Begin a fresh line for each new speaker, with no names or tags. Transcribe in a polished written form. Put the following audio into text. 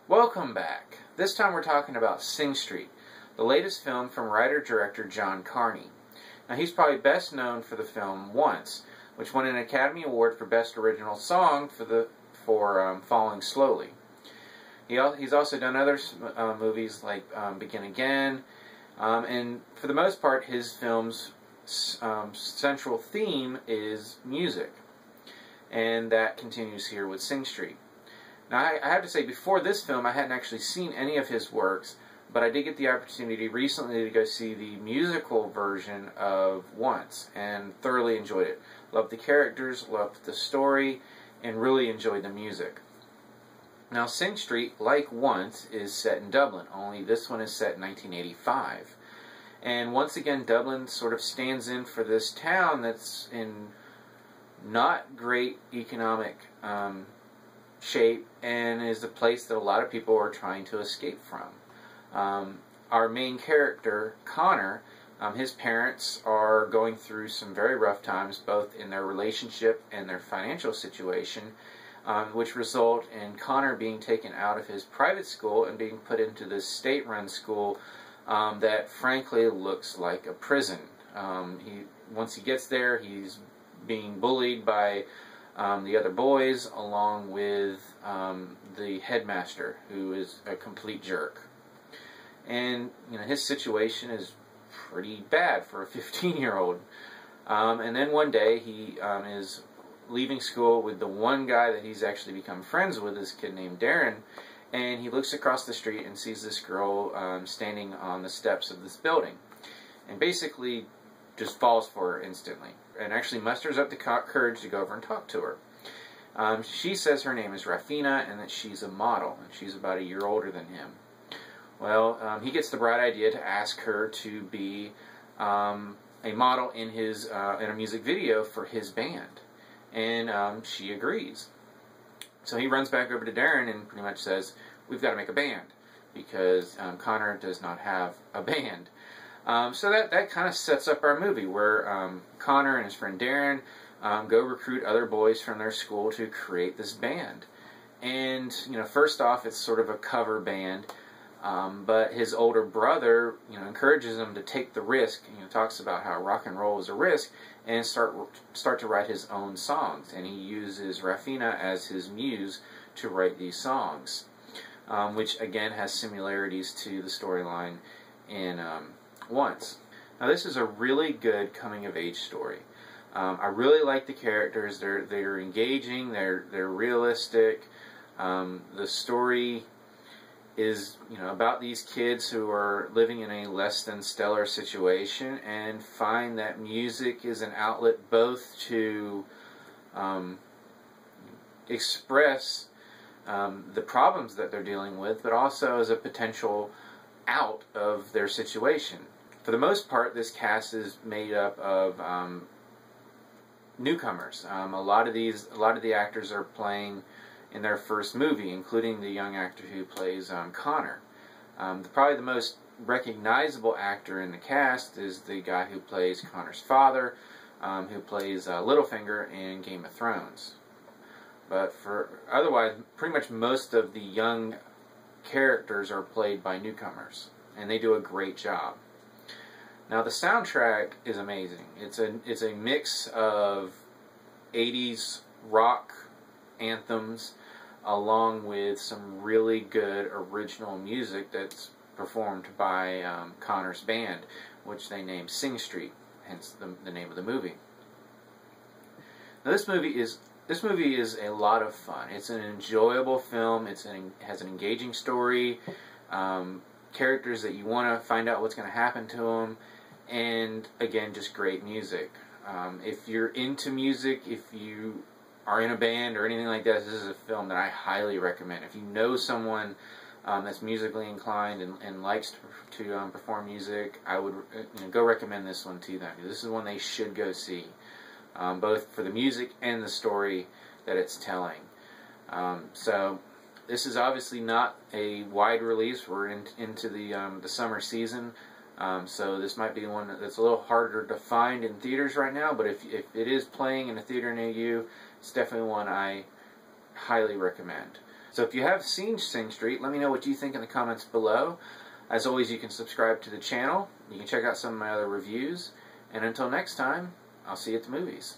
Welcome back. This time we're talking about Sing Street, the latest film from writer-director John Carney. Now he's probably best known for the film Once, which won an Academy Award for Best Original Song for Falling Slowly. He's also done other movies like Begin Again, and for the most part his film's central theme is music, and that continues here with Sing Street. Now, I have to say, before this film, I hadn't actually seen any of his works, but I did get the opportunity recently to go see the musical version of Once, and thoroughly enjoyed it. Loved the characters, loved the story, and really enjoyed the music. Now, Sing Street, like Once, is set in Dublin, only this one is set in 1985. And once again, Dublin sort of stands in for this town that's in not great economic shape, and is the place that a lot of people are trying to escape from. Our main character, Connor, his parents are going through some very rough times, both in their relationship and their financial situation, which result in Connor being taken out of his private school and being put into this state-run school that frankly looks like a prison. Once he gets there, he's being bullied by the other boys, along with the headmaster, who is a complete jerk. And his situation is pretty bad for a 15-year-old. And then one day he is leaving school with the one guy that he's actually become friends with, this kid named Darren, and he looks across the street and sees this girl standing on the steps of this building, and basically just falls for her instantly, and actually musters up the courage to go over and talk to her. She says her name is Rafina and that she's a model, and she's about a year older than him. Well, he gets the bright idea to ask her to be a model in a music video for his band, and she agrees. So he runs back over to Darren and pretty much says, "We've got to make a band," because Connor does not have a band. So that kind of sets up our movie, where Connor and his friend Darren go recruit other boys from their school to create this band. And first off, it's sort of a cover band, but his older brother encourages him to take the risk. Talks about how rock and roll is a risk, and start to write his own songs. And he uses Rafina as his muse to write these songs, which again has similarities to the storyline in Once. Now, this is a really good coming-of-age story. I really like the characters. They're engaging. They're realistic. The story is about these kids who are living in a less than stellar situation and find that music is an outlet both to express the problems that they're dealing with, but also as a potential out of their situation. For the most part, this cast is made up of newcomers. A lot of the actors are playing in their first movie, including the young actor who plays Connor. Probably the most recognizable actor in the cast is the guy who plays Connor's father, who plays Littlefinger in Game of Thrones. But otherwise, pretty much most of the young characters are played by newcomers, and they do a great job. Now, the soundtrack is amazing. It's a mix of 80s rock anthems along with some really good original music that's performed by Connor's band, which they named Sing Street, hence the name of the movie. Now, this movie is a lot of fun. It's an enjoyable film. It has an engaging story, characters that you want to find out what's going to happen to them, and again, just great music. If you're into music, if you are in a band or anything like that, this is a film that I highly recommend. If you know someone that's musically inclined and likes to perform music, I would go recommend this one to them. This is one they should go see, both for the music and the story that it's telling. So this is obviously not a wide release. We're into the summer season. So this might be one that's a little harder to find in theaters right now, but if it is playing in a theater near you, it's definitely one I highly recommend. So if you have seen Sing Street, let me know what you think in the comments below. As always, you can subscribe to the channel. You can check out some of my other reviews. And until next time, I'll see you at the movies.